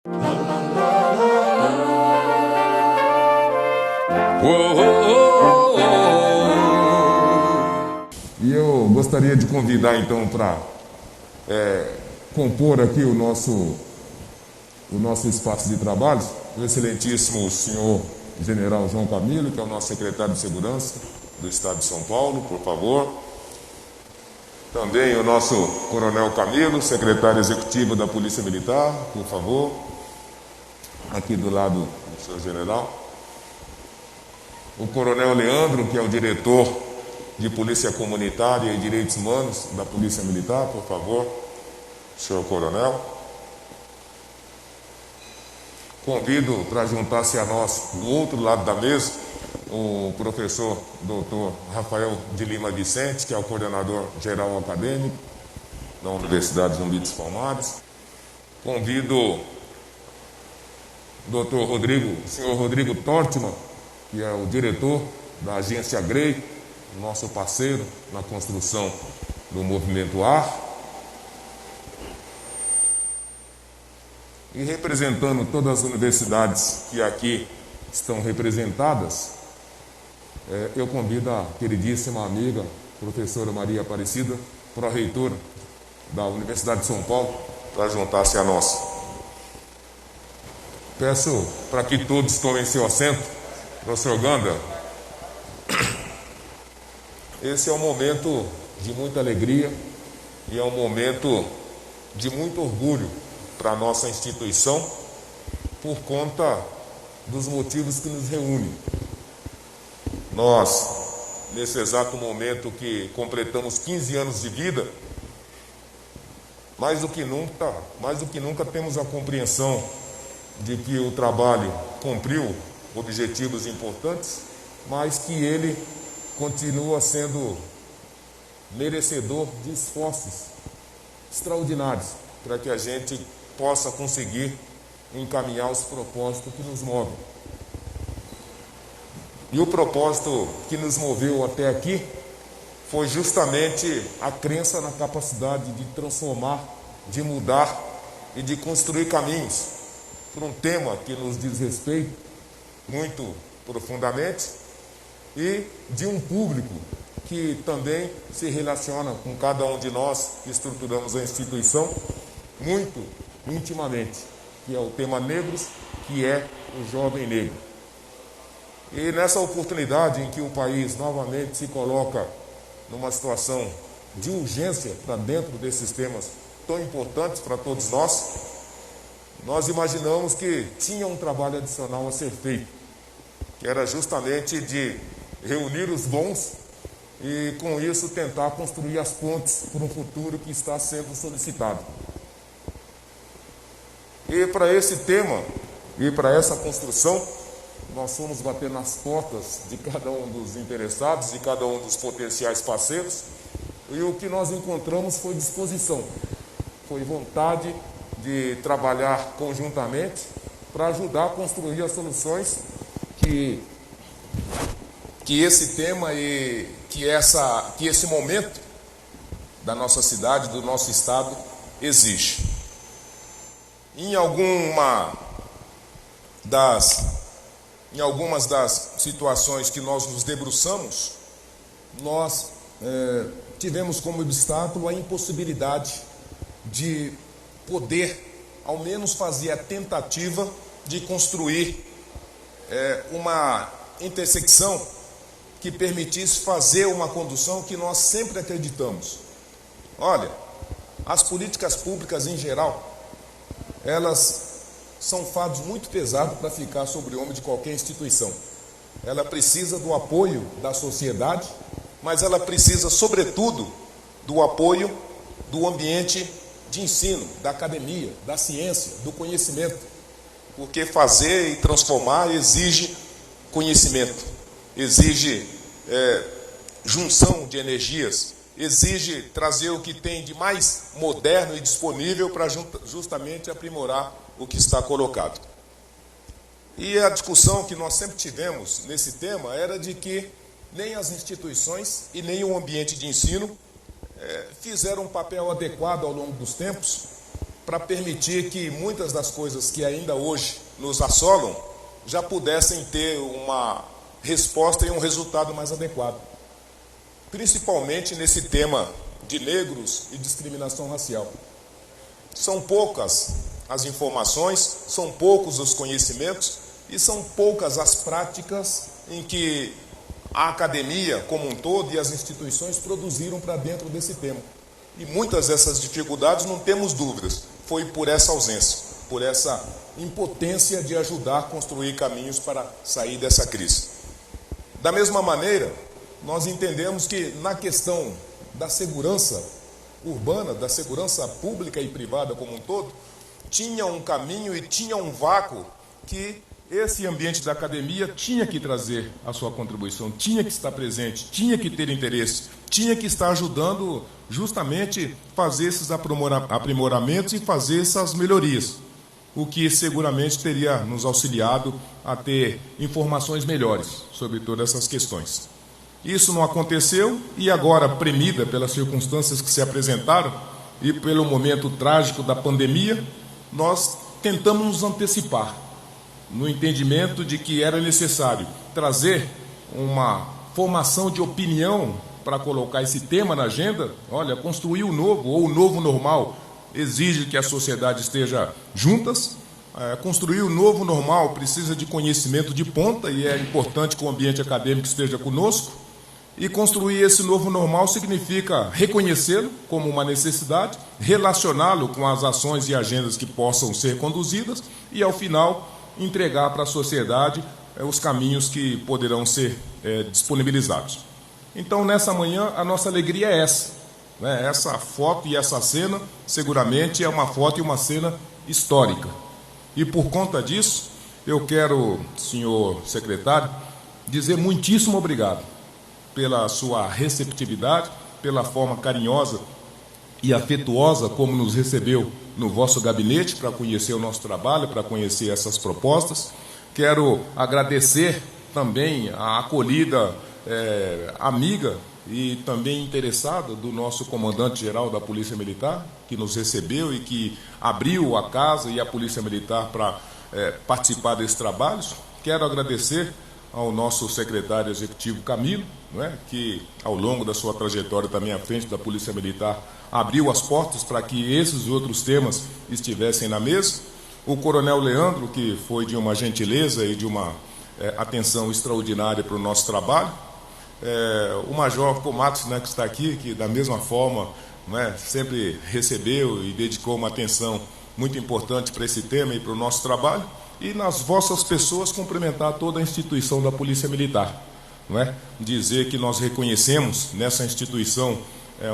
E eu gostaria de convidar então para compor aqui o nosso espaço de trabalho o excelentíssimo senhor general João Camilo, que é o nosso secretário de Segurança do Estado de São Paulo, por favor. Também o nosso coronel Camilo, secretário executivo da Polícia Militar, por favor. Aqui do lado do senhor general. O coronel Leandro, que é o diretor de Polícia Comunitária e Direitos Humanos da Polícia Militar, por favor, senhor coronel. Convido para juntar-se a nós, do outro lado da mesa, o professor doutor Rafael de Lima Vicente, que é o coordenador geral acadêmico da Universidade Zumbi dos Palmares. Convido o doutor senhor Rodrigo Tortman, que é o diretor da agência GREI, nosso parceiro na construção do movimento AR. E representando todas as universidades que aqui estão representadas, eu convido a queridíssima amiga, professora Maria Aparecida, pró-reitora da Universidade de São Paulo, para juntar-se a nós. Peço para que todos tomem seu assento. Professor Ganda, esse é um momento de muita alegria e é um momento de muito orgulho para a nossa instituição, por conta dos motivos que nos reúnem. Nós, nesse exato momento que completamos 15 anos de vida, mais do que nunca temos a compreensão de que o trabalho cumpriu objetivos importantes, mas que ele continua sendo merecedor de esforços extraordinários para que a gente possa conseguir encaminhar os propósitos que nos movem. E o propósito que nos moveu até aqui foi justamente a crença na capacidade de transformar, de mudar e de construir caminhos por um tema que nos diz respeito muito profundamente e de um público que também se relaciona com cada um de nós que estruturamos a instituição muito intimamente, que é o tema negros, que é o jovem negro. E nessa oportunidade em que o país novamente se coloca numa situação de urgência para dentro desses temas tão importantes para todos nós imaginamos que tinha um trabalho adicional a ser feito, que era justamente de reunir os bons e com isso tentar construir as pontes para um futuro que está sendo solicitado. E para esse tema e para essa construção, nós fomos bater nas portas de cada um dos interessados, de cada um dos potenciais parceiros, e o que nós encontramos foi disposição, foi vontade de trabalhar conjuntamente para ajudar a construir as soluções que esse tema e que esse momento da nossa cidade, do nosso estado, exige. Em algumas das situações que nós nos debruçamos, nós tivemos como obstáculo a impossibilidade de poder, ao menos, fazer a tentativa de construir uma intersecção que permitisse fazer uma condução que nós sempre acreditamos. Olha, as políticas públicas em geral, elas são fardos muito pesados para ficar sobre o ombro de qualquer instituição. Ela precisa do apoio da sociedade, mas ela precisa, sobretudo, do apoio do ambiente de ensino, da academia, da ciência, do conhecimento. Porque fazer e transformar exige conhecimento, exige junção de energias, exige trazer o que tem de mais moderno e disponível para justamente aprimorar o que está colocado. E a discussão que nós sempre tivemos nesse tema era de que nem as instituições e nem o ambiente de ensino fizeram um papel adequado ao longo dos tempos para permitir que muitas das coisas que ainda hoje nos assolam já pudessem ter uma resposta e um resultado mais adequado. Principalmente nesse tema de negros e discriminação racial. São poucas as informações, são poucos os conhecimentos e são poucas as práticas em que a academia como um todo e as instituições produziram para dentro desse tema. E muitas dessas dificuldades, não temos dúvidas, foi por essa ausência, por essa impotência de ajudar a construir caminhos para sair dessa crise. Da mesma maneira, nós entendemos que na questão da segurança urbana, da segurança pública e privada como um todo, tinha um caminho e tinha um vácuo que esse ambiente da academia tinha que trazer a sua contribuição, tinha que estar presente, tinha que ter interesse, tinha que estar ajudando justamente fazer esses aprimoramentos e fazer essas melhorias, o que seguramente teria nos auxiliado a ter informações melhores sobre todas essas questões. Isso não aconteceu e agora, premida pelas circunstâncias que se apresentaram e pelo momento trágico da pandemia, nós tentamos nos antecipar no entendimento de que era necessário trazer uma formação de opinião para colocar esse tema na agenda. Olha, construir o novo ou o novo normal exige que a sociedade esteja juntas. Construir o novo normal precisa de conhecimento de ponta e é importante que o ambiente acadêmico esteja conosco. E construir esse novo normal significa reconhecê-lo como uma necessidade, relacioná-lo com as ações e agendas que possam ser conduzidas e, ao final, entregar para a sociedade os caminhos que poderão ser disponibilizados. Então, nessa manhã, a nossa alegria é essa. Né? Essa foto e essa cena, seguramente, é uma foto e uma cena histórica. E, por conta disso, eu quero, senhor secretário, dizer muitíssimo obrigado pela sua receptividade, pela forma carinhosa e afetuosa como nos recebeu no vosso gabinete para conhecer o nosso trabalho, para conhecer essas propostas. Quero agradecer também a acolhida amiga e também interessada do nosso comandante-geral da Polícia Militar, que nos recebeu e que abriu a casa e a Polícia Militar para participar desses trabalhos. Quero agradecer ao nosso secretário executivo Camilo, que ao longo da sua trajetória também à frente da Polícia Militar abriu as portas para que esses outros temas estivessem na mesa. O coronel Leandro, que foi de uma gentileza e de uma atenção extraordinária para o nosso trabalho. O major Comatos, que está aqui, que da mesma forma sempre recebeu e dedicou uma atenção muito importante para esse tema e para o nosso trabalho. E nas vossas pessoas cumprimentar toda a instituição da Polícia Militar. Dizer que nós reconhecemos nessa instituição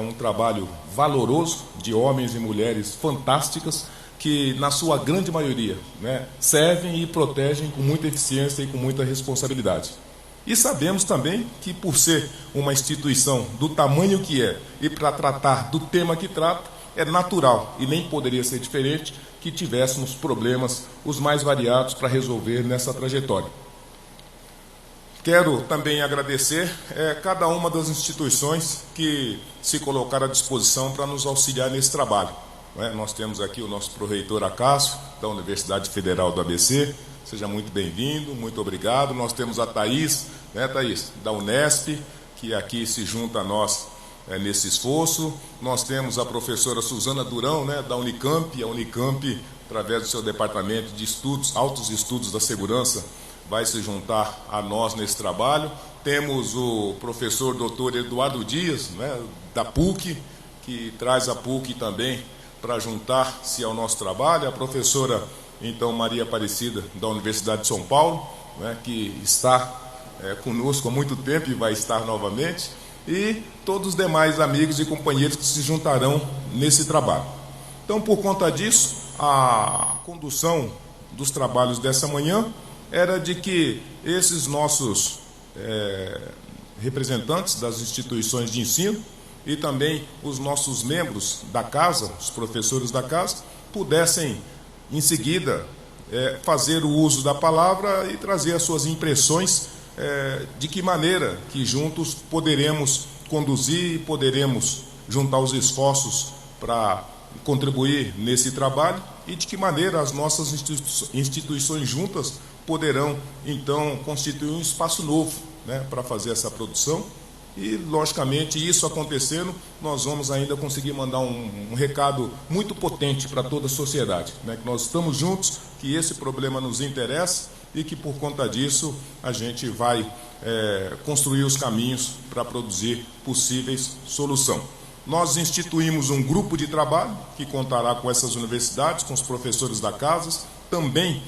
um trabalho valoroso de homens e mulheres fantásticas que, na sua grande maioria, servem e protegem com muita eficiência e com muita responsabilidade. E sabemos também que, por ser uma instituição do tamanho que é e para tratar do tema que trata, é natural e nem poderia ser diferente que tivéssemos problemas os mais variados para resolver nessa trajetória. Quero também agradecer cada uma das instituições que se colocaram à disposição para nos auxiliar nesse trabalho. Nós temos aqui o nosso pró-reitor Acácio, da Universidade Federal do ABC, seja muito bem-vindo, muito obrigado. Nós temos a Thaís, Thaís, da Unesp, que aqui se junta a nós nesse esforço. Nós temos a professora Suzana Durão, da Unicamp, a Unicamp, através do seu departamento de estudos, altos estudos da segurança, vai se juntar a nós nesse trabalho. Temos o professor doutor Eduardo Dias, da PUC, que traz a PUC também para juntar-se ao nosso trabalho. A professora, então, Maria Aparecida, da Universidade de São Paulo, que está conosco há muito tempo e vai estar novamente, e todos os demais amigos e companheiros que se juntarão nesse trabalho. Então, por conta disso, a condução dos trabalhos dessa manhã era de que esses nossos representantes das instituições de ensino e também os nossos membros da casa, os professores da casa, pudessem, em seguida, fazer o uso da palavra e trazer as suas impressões de que maneira que juntos poderemos conduzir e poderemos juntar os esforços para contribuir nesse trabalho e de que maneira as nossas instituições juntas poderão, então, constituir um espaço novo, né, para fazer essa produção. E, logicamente, isso acontecendo, nós vamos ainda conseguir mandar um recado muito potente para toda a sociedade, né, que nós estamos juntos, que esse problema nos interessa e que, por conta disso, a gente vai construir os caminhos para produzir possíveis soluções. Nós instituímos um grupo de trabalho que contará com essas universidades, com os professores da casa, também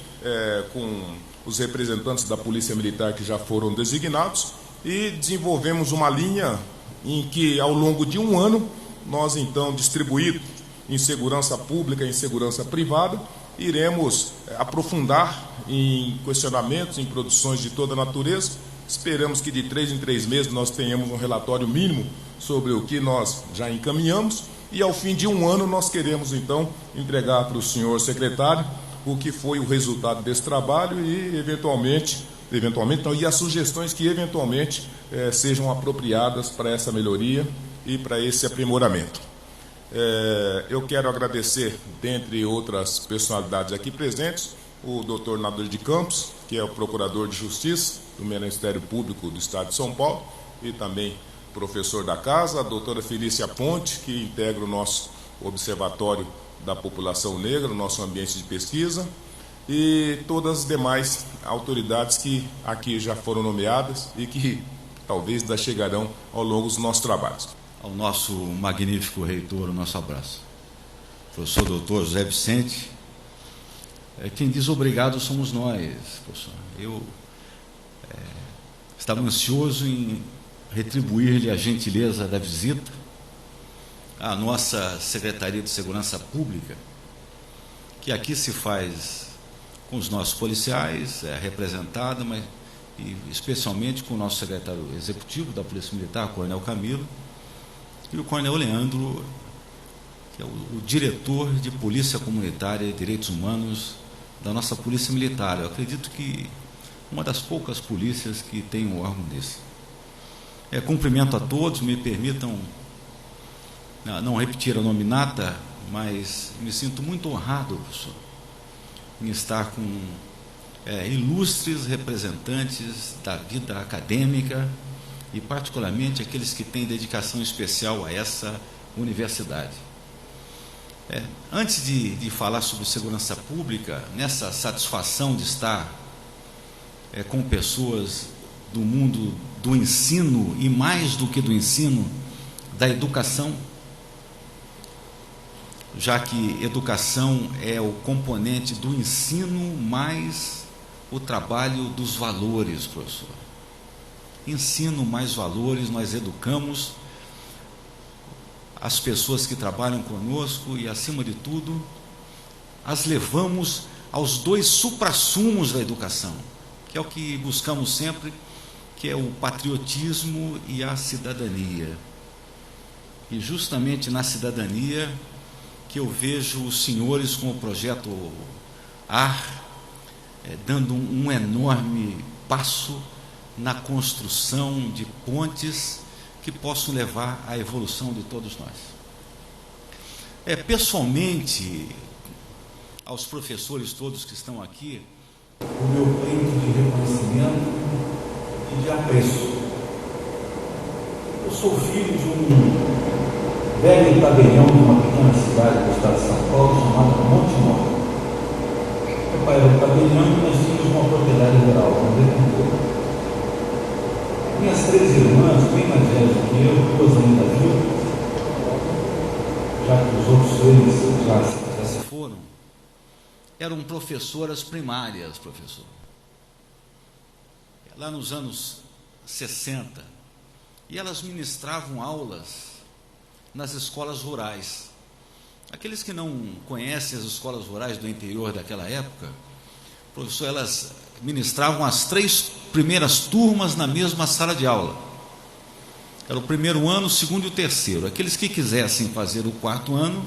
com os representantes da Polícia Militar que já foram designados, e desenvolvemos uma linha em que, ao longo de um ano, nós, então, distribuídos em segurança pública e em segurança privada, iremos aprofundar em questionamentos, em produções de toda natureza. Esperamos que de 3 em 3 meses nós tenhamos um relatório mínimo sobre o que nós já encaminhamos, e ao fim de um ano nós queremos, então, entregar para o senhor secretário o que foi o resultado desse trabalho e, eventualmente não, e as sugestões que, eventualmente, sejam apropriadas para essa melhoria e para esse aprimoramento. Eu quero agradecer, dentre outras personalidades aqui presentes, o doutor Nadir de Campos, que é o Procurador de Justiça do Ministério Público do Estado de São Paulo, e também professor da casa, a doutora Felícia Ponte, que integra o nosso Observatório da População Negra, o nosso ambiente de pesquisa, e todas as demais autoridades que aqui já foram nomeadas e que talvez ainda chegarão ao longo dos nossos trabalhos. Ao nosso magnífico reitor, o nosso abraço. Professor doutor José Vicente, quem diz obrigado somos nós, professor. Eu estava ansioso em retribuir-lhe a gentileza da visita à nossa Secretaria de Segurança Pública, que aqui se faz com os nossos policiais, representada, mas e especialmente com o nosso secretário executivo da Polícia Militar, Coronel Camilo, e o Coronel Leandro, que é o diretor de Polícia Comunitária e Direitos Humanos da nossa Polícia Militar. Eu acredito que uma das poucas polícias que tem um órgão desse. Cumprimento a todos, me permitam não repetir a nominata, mas me sinto muito honrado, professor, em estar com ilustres representantes da vida acadêmica e, particularmente, aqueles que têm dedicação especial a essa universidade. Antes de falar sobre segurança pública, nessa satisfação de estar com pessoas do mundo do ensino, e mais do que do ensino, da educação, já que educação é o componente do ensino mais o trabalho dos valores, professor. Ensino mais valores, nós educamos as pessoas que trabalham conosco e, acima de tudo, as levamos aos 2 suprassumos da educação, que é o que buscamos sempre, que é o patriotismo e a cidadania. E justamente na cidadania que eu vejo os senhores com o projeto AR dando um enorme passo na construção de pontes que possam levar à evolução de todos nós. Pessoalmente, aos professores todos que estão aqui, o meu pleito de reconhecimento e de apreço. Eu sou filho de um velho tabelião de uma pequena cidade do estado de São Paulo chamada Montemor. Meu pai era um tabelião e nós tínhamos uma propriedade rural, um agricultor. Minhas 3 irmãs, bem mais velhas do que eu, 2 ainda vivas, já que os outros 2 já se foram, eram professoras primárias, professor. Lá nos anos 60, e elas ministravam aulas nas escolas rurais. Aqueles que não conhecem as escolas rurais do interior daquela época, professor, elas ministravam as 3 primeiras turmas na mesma sala de aula. Era o primeiro ano, o segundo e o terceiro. Aqueles que quisessem fazer o 4º ano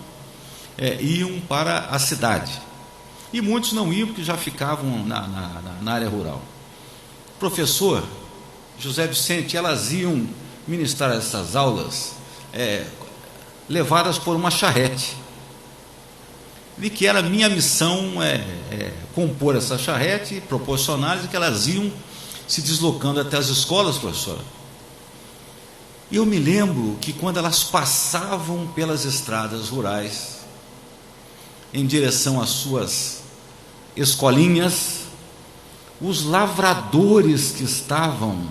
iam para a cidade. E muitos não iam porque já ficavam na área rural. Professor José Vicente, elas iam ministrar essas aulas levadas por uma charrete. de que era minha missão compor essa charrete, proporcionar-lhes que elas iam se deslocando até as escolas, professora. Eu me lembro que quando elas passavam pelas estradas rurais, em direção às suas escolinhas, os lavradores que estavam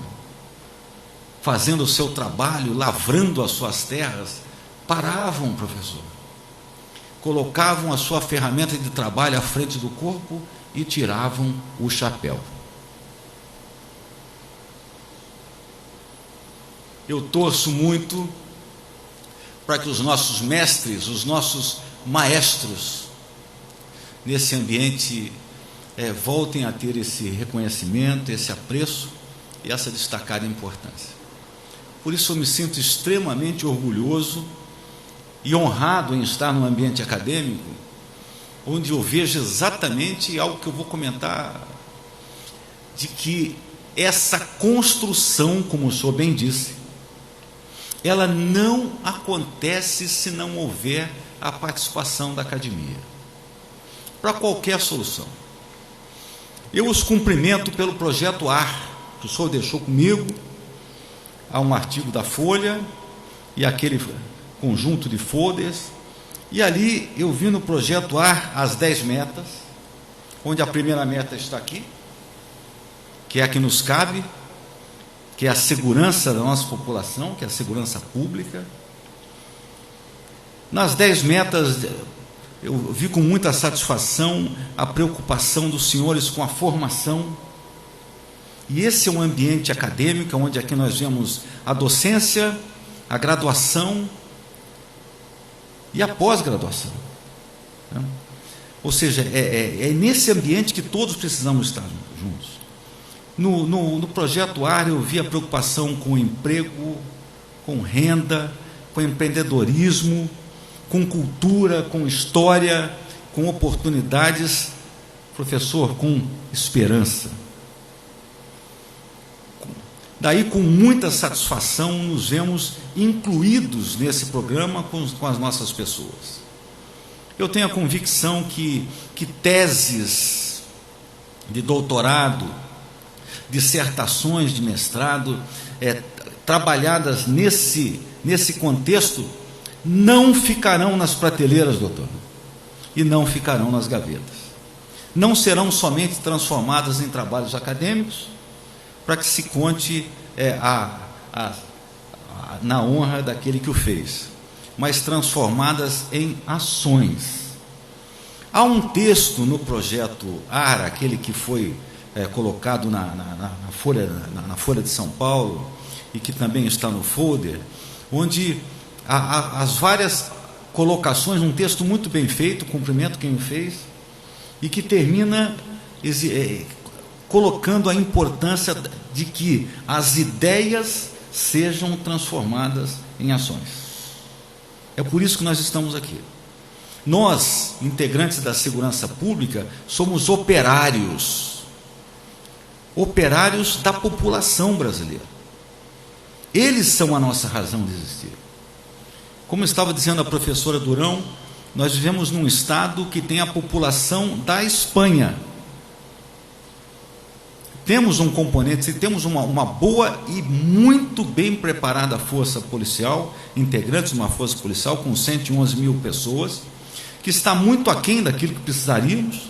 fazendo o seu trabalho, lavrando as suas terras, paravam, professor, colocavam a sua ferramenta de trabalho à frente do corpo e tiravam o chapéu. Eu torço muito para que os nossos mestres, os nossos maestros, nesse ambiente, voltem a ter esse reconhecimento, esse apreço e essa destacada importância. Por isso eu me sinto extremamente orgulhoso e honrado em estar num ambiente acadêmico, onde eu vejo exatamente algo que eu vou comentar, de que essa construção, como o senhor bem disse, ela não acontece se não houver a participação da academia, para qualquer solução. Eu os cumprimento pelo projeto AR, que o senhor deixou comigo, há um artigo da Folha, e aquele conjunto de folders, e ali eu vi no projeto AR as 10 metas, onde a primeira meta está aqui, que é a que nos cabe, que é a segurança da nossa população, que é a segurança pública. Nas 10 metas, eu vi com muita satisfação a preocupação dos senhores com a formação, e esse é um ambiente acadêmico, onde aqui nós vemos a docência, a graduação e a pós-graduação. Ou seja, é nesse ambiente que todos precisamos estar juntos. No projeto AR eu vi a preocupação com o emprego, com renda, com empreendedorismo, com cultura, com história, com oportunidades, professor, com esperança. Daí, com muita satisfação, nos vemos incluídos nesse programa com as nossas pessoas. Eu tenho a convicção que teses de doutorado, dissertações de mestrado, trabalhadas nesse contexto, não ficarão nas prateleiras, doutor, e não ficarão nas gavetas. Não serão somente transformadas em trabalhos acadêmicos, para que se conte na honra daquele que o fez, mas transformadas em ações. Há um texto no projeto AR, aquele que foi colocado na Folha de São Paulo, e que também está no folder, onde as várias colocações, um texto muito bem feito, cumprimento quem o fez, e que termina colocando a importância de que as ideias sejam transformadas em ações. É por isso que nós estamos aqui. Nós, integrantes da segurança pública, somos operários da população brasileira. Eles são a nossa razão de existir. Como estava dizendo a professora Durão, nós vivemos num estado que tem a população da Espanha. Temos um componente, temos uma boa e muito bem preparada força policial, integrantes de uma força policial com 111 mil pessoas, que está muito aquém daquilo que precisaríamos.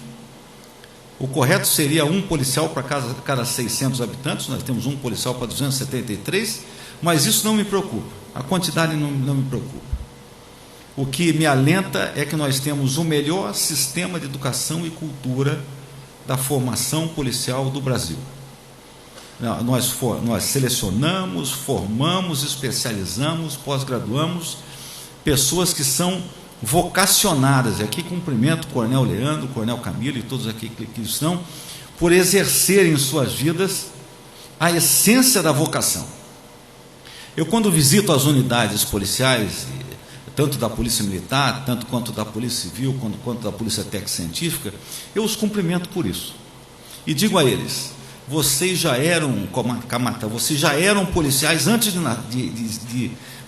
O correto seria um policial para cada 600 habitantes, nós temos um policial para 273, mas isso não me preocupa, a quantidade não me preocupa. O que me alenta é que nós temos o melhor sistema de educação e cultura da formação policial do Brasil. Nós selecionamos, formamos, especializamos, pós-graduamos pessoas que são vocacionadas, e aqui cumprimento o Coronel Leandro, o Coronel Camilo e todos aqui que estão, por exercerem em suas vidas a essência da vocação. Eu, quando visito as unidades policiais, tanto da Polícia Militar, tanto quanto da Polícia Civil, quanto da Polícia Técnico-Científica, eu os cumprimento por isso. E digo a eles: vocês já eram, vocês já eram policiais antes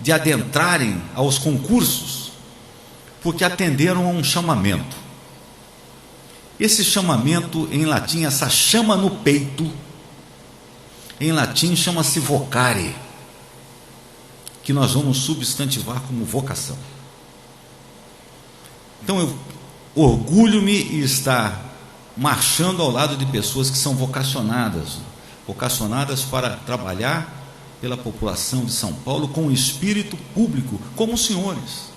de adentrarem aos concursos, porque atenderam a um chamamento. Esse chamamento em latim, essa chama no peito, em latim chama-se vocare, que nós vamos substantivar como vocação. Então eu orgulho-me em estar marchando ao lado de pessoas que são vocacionadas para trabalhar pela população de São Paulo com espírito público, como os senhores,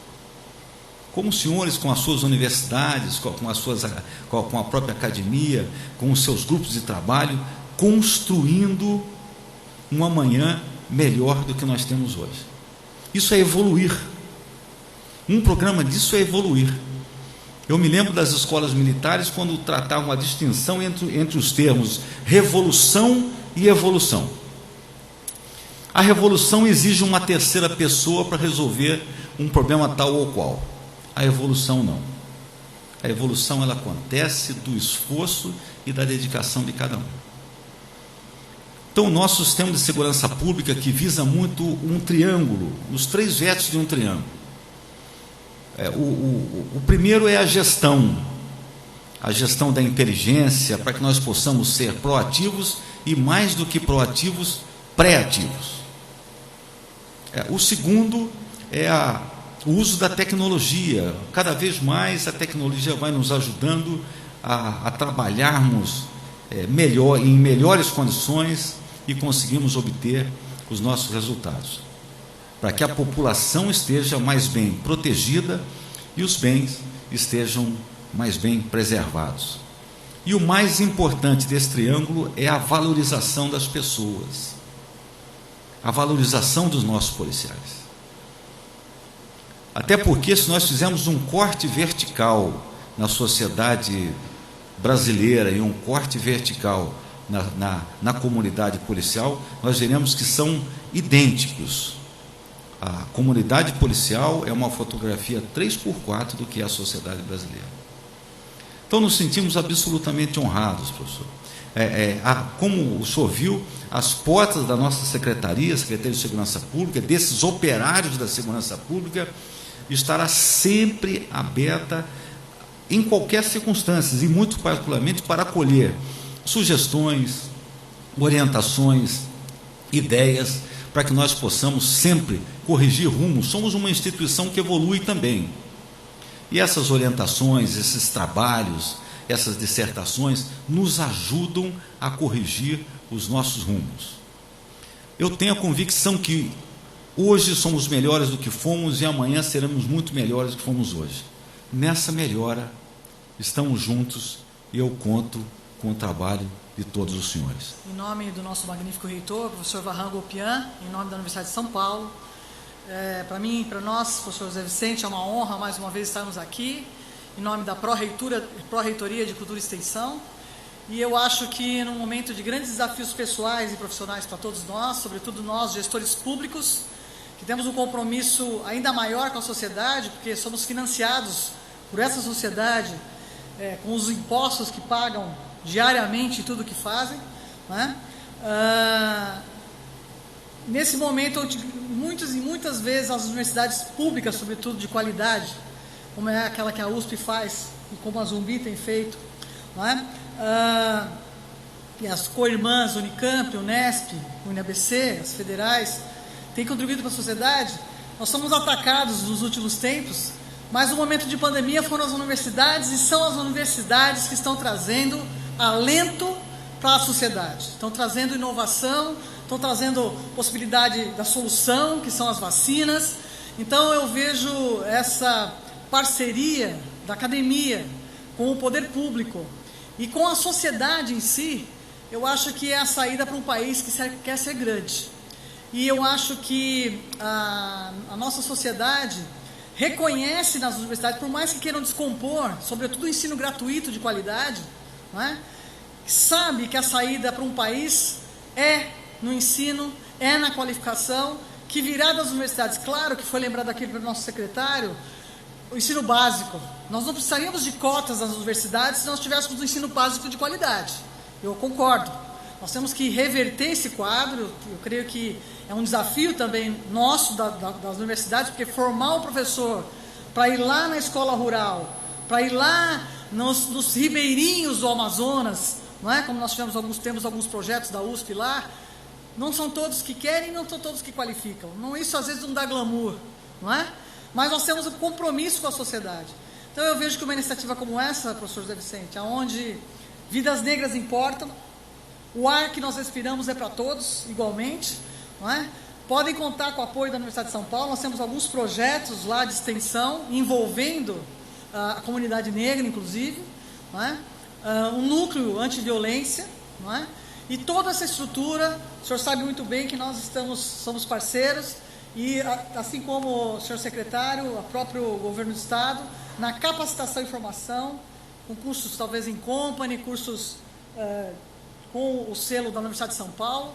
com as suas universidades, com a própria academia, com os seus grupos de trabalho, construindo um amanhã melhor do que nós temos hoje. Isso é evoluir. Um programa disso é evoluir. Eu me lembro das escolas militares quando tratavam a distinção entre os termos revolução e evolução. A revolução exige uma terceira pessoa para resolver um problema tal ou qual. A evolução não. A evolução ela acontece do esforço e da dedicação de cada um. Então, o nosso sistema de segurança pública, que visa muito um triângulo, os 3 vértices de um triângulo. O primeiro é a gestão da inteligência, para que nós possamos ser proativos e, mais do que proativos, pré-ativos. O segundo é o uso da tecnologia. Cada vez mais a tecnologia vai nos ajudando a trabalharmos em melhores condições e conseguimos obter os nossos resultados, para que a população esteja mais bem protegida e os bens estejam mais bem preservados. E o mais importante desse triângulo é a valorização das pessoas, a valorização dos nossos policiais. Até porque, se nós fizermos um corte vertical na sociedade brasileira e um corte vertical na comunidade policial, nós veremos que são idênticos. A comunidade policial é uma fotografia 3x4 do que é a sociedade brasileira. Então, nos sentimos absolutamente honrados, professor. Como o senhor viu, as portas da nossa Secretaria de Segurança Pública, desses operários da segurança pública, estará sempre aberta em qualquer circunstância, e muito particularmente para acolher sugestões, orientações, ideias, para que nós possamos sempre corrigir rumos. Somos uma instituição que evolui também. E essas orientações, esses trabalhos, essas dissertações nos ajudam a corrigir os nossos rumos. Eu tenho a convicção que hoje somos melhores do que fomos e amanhã seremos muito melhores do que fomos hoje. Nessa melhora, estamos juntos e eu conto com o trabalho de todos os senhores. Em nome do nosso magnífico reitor, professor Varran Golpian, em nome da Universidade de São Paulo, para mim e para nós, professor José Vicente, é uma honra mais uma vez estarmos aqui, em nome da Pró-Reitoria de Cultura e Extensão, e eu acho que num momento de grandes desafios pessoais e profissionais para todos nós, sobretudo nós, gestores públicos, que temos um compromisso ainda maior com a sociedade, porque somos financiados por essa sociedade, com os impostos que pagam diariamente em tudo que fazem, né? Nesse momento, muitas vezes as universidades públicas, sobretudo de qualidade, como é aquela que a USP faz e como a Zumbi tem feito, né? E as co-irmãs Unicamp, Unesp, UniABC, as federais, têm contribuído para a sociedade. Nós somos atacados nos últimos tempos, mas no momento de pandemia foram as universidades, e são as universidades que estão trazendo alento para a sociedade, estão trazendo inovação, estão trazendo possibilidade da solução, que são as vacinas. Então eu vejo essa parceria da academia com o poder público e com a sociedade em si, eu acho que é a saída para um país que quer ser grande. E eu acho que a nossa sociedade reconhece nas universidades, por mais que queiram descompor, sobretudo o ensino gratuito de qualidade, não é? Sabe que a saída para um país é no ensino, é na qualificação, que virá das universidades. Claro que foi lembrado aqui pelo nosso secretário, o ensino básico. Nós não precisaríamos de cotas nas universidades se nós tivéssemos um ensino básico de qualidade. Eu concordo. Nós temos que reverter esse quadro. Eu creio que é um desafio também nosso das universidades, porque formar o professor para ir lá na escola rural, para ir lá nos ribeirinhos do Amazonas, não é? Como nós temos alguns projetos da USP lá, não são todos que querem, não são todos que qualificam. Não, isso às vezes não dá glamour, não é? Mas nós temos um compromisso com a sociedade. Então eu vejo que uma iniciativa como essa, professor José Vicente, onde vidas negras importam, o ar que nós respiramos é para todos, igualmente, não é? Podem contar com o apoio da Universidade de São Paulo. Nós temos alguns projetos lá de extensão, envolvendo a comunidade negra, inclusive, não é? Um núcleo antiviolência, não é? E toda essa estrutura, o senhor sabe muito bem que nós somos parceiros, e assim como o senhor secretário, o próprio governo do Estado, na capacitação e formação, com cursos talvez em company, cursos com o selo da Universidade de São Paulo.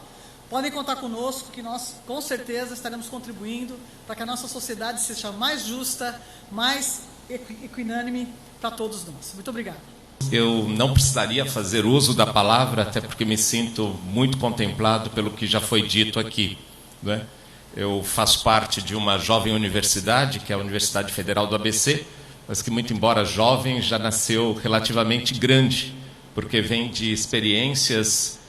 Podem contar conosco, que nós, com certeza, estaremos contribuindo para que a nossa sociedade seja mais justa, mais equinânime para todos nós. Muito obrigado. Eu não precisaria fazer uso da palavra, até porque me sinto muito contemplado pelo que já foi dito aqui, né? Eu faço parte de uma jovem universidade, que é a Universidade Federal do ABC, mas que, muito embora jovem, já nasceu relativamente grande, porque vem de experiências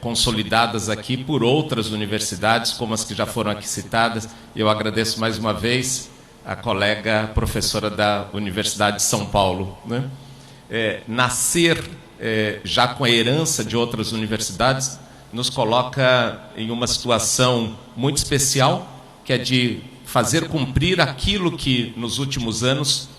consolidadas aqui por outras universidades, como as que já foram aqui citadas. Eu agradeço mais uma vez a colega professora da Universidade de São Paulo, né? Nascer já com a herança de outras universidades nos coloca em uma situação muito especial, que é de fazer cumprir aquilo que nos últimos anos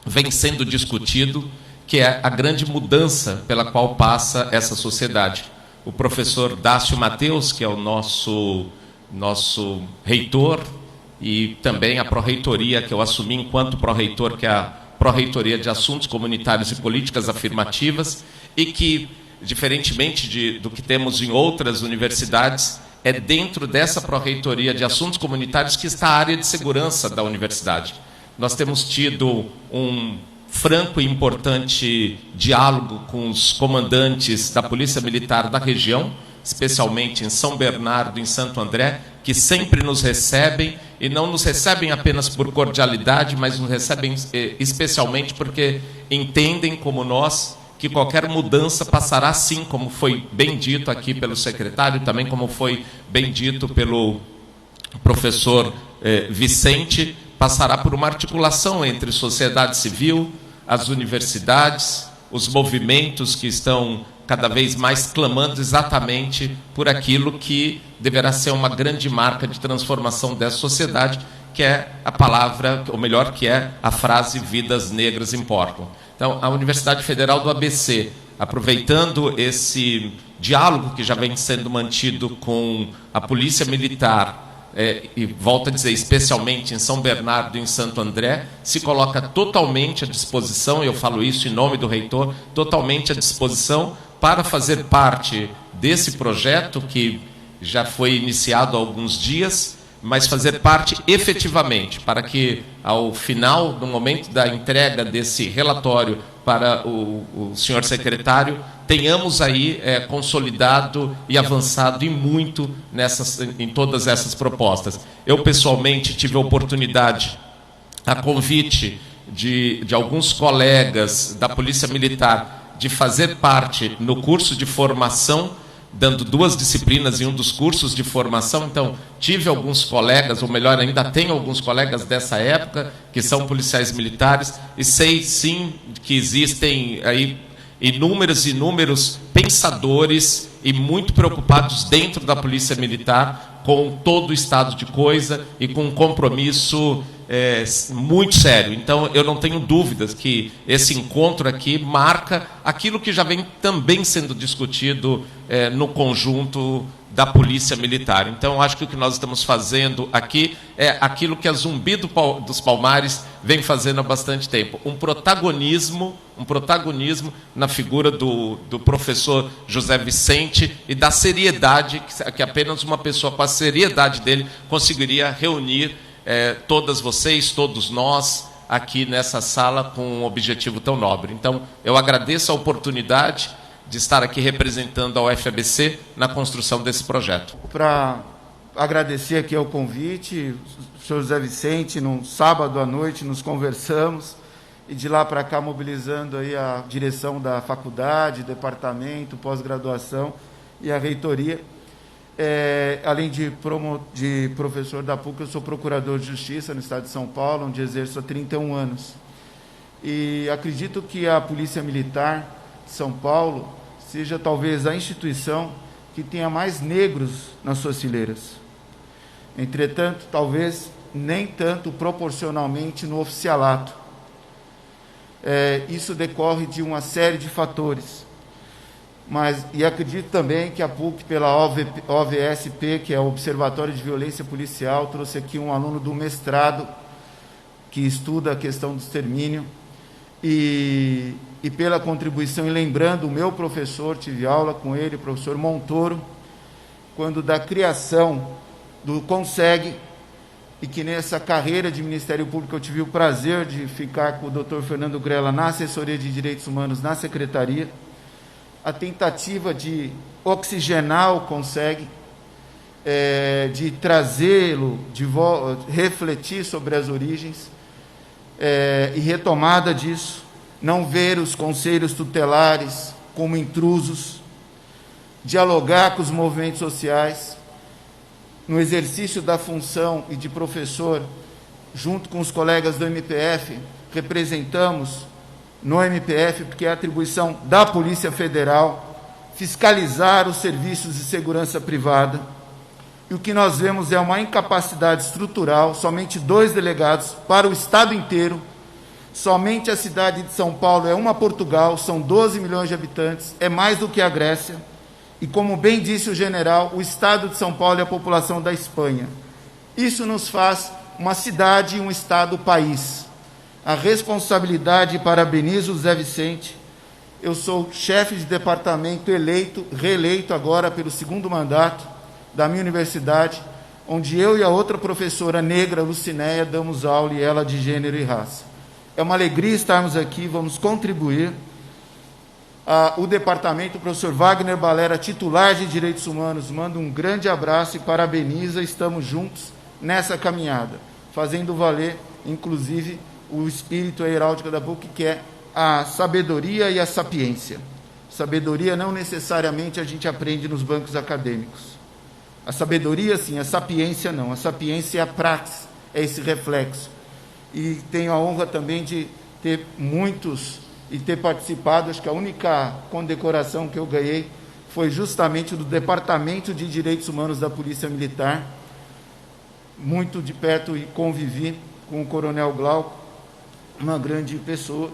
vem sendo discutido, que é a grande mudança pela qual passa essa sociedade. O professor Dácio Mateus, que é o nosso reitor, e também a pró-reitoria que eu assumi enquanto pró-reitor, que é a Pró-Reitoria de Assuntos Comunitários e Políticas Afirmativas, e que, diferentemente do que temos em outras universidades, é dentro dessa Pró-Reitoria de Assuntos Comunitários que está a área de segurança da universidade. Nós temos tido um franco e importante diálogo com os comandantes da Polícia Militar da região, especialmente em São Bernardo e em Santo André, que sempre nos recebem, e não nos recebem apenas por cordialidade, mas nos recebem especialmente porque entendem, como nós, que qualquer mudança passará sim, como foi bem dito aqui pelo secretário, também como foi bem dito pelo professor Vicente, passará por uma articulação entre sociedade civil, as universidades, os movimentos que estão cada vez mais clamando exatamente por aquilo que deverá ser uma grande marca de transformação dessa sociedade, que é a palavra, ou melhor, que é a frase "vidas negras importam". Então, a Universidade Federal do ABC, aproveitando esse diálogo que já vem sendo mantido com a Polícia Militar, e volto a dizer, especialmente em São Bernardo e em Santo André, se coloca totalmente à disposição, eu falo isso em nome do reitor, totalmente à disposição para fazer parte desse projeto que já foi iniciado há alguns dias, mas fazer parte efetivamente, para que ao final, no momento da entrega desse relatório para o senhor secretário, tenhamos aí consolidado e avançado e muito em todas essas propostas. Eu, pessoalmente, tive a oportunidade, a convite de alguns colegas da Polícia Militar, de fazer parte no curso de formação, dando 2 disciplinas em um dos cursos de formação. Então, tive alguns colegas, ou melhor ainda, tenho alguns colegas dessa época, que são policiais militares, e sei, sim, que existem aí inúmeros pensadores e muito preocupados dentro da Polícia Militar com todo o estado de coisa e com um compromisso muito sério. Então, eu não tenho dúvidas que esse encontro aqui marca aquilo que já vem também sendo discutido no conjunto da Polícia Militar. Então, acho que o que nós estamos fazendo aqui é aquilo que a Zumbi dos Palmares vem fazendo há bastante tempo. Um protagonismo na figura do professor José Vicente e da seriedade, que apenas uma pessoa com a seriedade dele conseguiria reunir todas vocês, todos nós, aqui nessa sala com um objetivo tão nobre. Então, eu agradeço a oportunidade de estar aqui representando a UFABC na construção desse projeto. Para agradecer aqui o convite, o senhor José Vicente, num sábado à noite nos conversamos, e de lá para cá mobilizando aí a direção da faculdade, departamento, pós-graduação e a reitoria. Além de professor da PUC, eu sou procurador de justiça no estado de São Paulo, onde exerço há 31 anos. E acredito que a Polícia Militar de São Paulo seja talvez a instituição que tenha mais negros nas suas fileiras. Entretanto, talvez nem tanto proporcionalmente no oficialato. Isso decorre de uma série de fatores. E acredito também que a PUC, pela OVSP, que é o Observatório de Violência Policial, trouxe aqui um aluno do mestrado que estuda a questão do extermínio, e pela contribuição, e lembrando o meu professor, tive aula com ele, o professor Montoro, quando da criação do CONSEG, e que nessa carreira de Ministério Público eu tive o prazer de ficar com o Dr. Fernando Grella na assessoria de direitos humanos na secretaria, a tentativa de oxigenar o CONSEG, de trazê-lo, de refletir sobre as origens, e retomada disso, não ver os conselhos tutelares como intrusos, dialogar com os movimentos sociais, no exercício da função e de professor, junto com os colegas do MPF, representamos no MPF, porque é atribuição da Polícia Federal, fiscalizar os serviços de segurança privada, e o que nós vemos é uma incapacidade estrutural, somente 2 delegados para o Estado inteiro, somente a cidade de São Paulo é uma Portugal, são 12 milhões de habitantes, é mais do que a Grécia, e como bem disse o general, o Estado de São Paulo é a população da Espanha. Isso nos faz uma cidade e um Estado-país. A responsabilidade, parabenizo o Zé Vicente, eu sou chefe de departamento reeleito agora pelo 2º mandato da minha universidade, onde eu e a outra professora negra, Lucinéia, damos aula, e ela de gênero e raça. É uma alegria estarmos aqui, vamos contribuir. O departamento, o professor Wagner Balera, titular de Direitos Humanos, manda um grande abraço e parabeniza, estamos juntos nessa caminhada, fazendo valer, inclusive, o espírito heráldico da PUC, que é a sabedoria e a sapiência. Sabedoria não necessariamente a gente aprende nos bancos acadêmicos. A sabedoria, sim, a sapiência não. A sapiência é a praxis, é esse reflexo. E tenho a honra também de ter ter participado, acho que a única condecoração que eu ganhei foi justamente do Departamento de Direitos Humanos da Polícia Militar, muito de perto, e convivi com o Coronel Glauco, uma grande pessoa,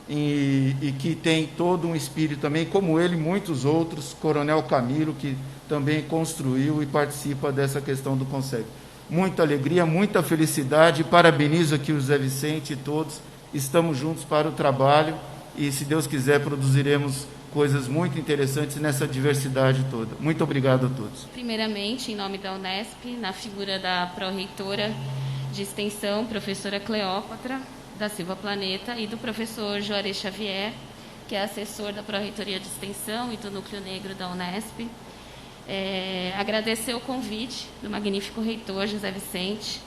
e que tem todo um espírito também, como ele, muitos outros, Coronel Camilo, que também construiu e participa dessa questão do CONSEG. Muita alegria, muita felicidade, parabenizo aqui o Zé Vicente e todos, estamos juntos para o trabalho, e, se Deus quiser, produziremos coisas muito interessantes nessa diversidade toda. Muito obrigado a todos. Primeiramente, em nome da Unesp, na figura da pró-reitora de extensão, professora Cleópatra da Silva Planeta, e do professor Juarez Xavier, que é assessor da pró-reitoria de extensão e do Núcleo Negro da Unesp. Agradecer o convite do magnífico reitor José Vicente,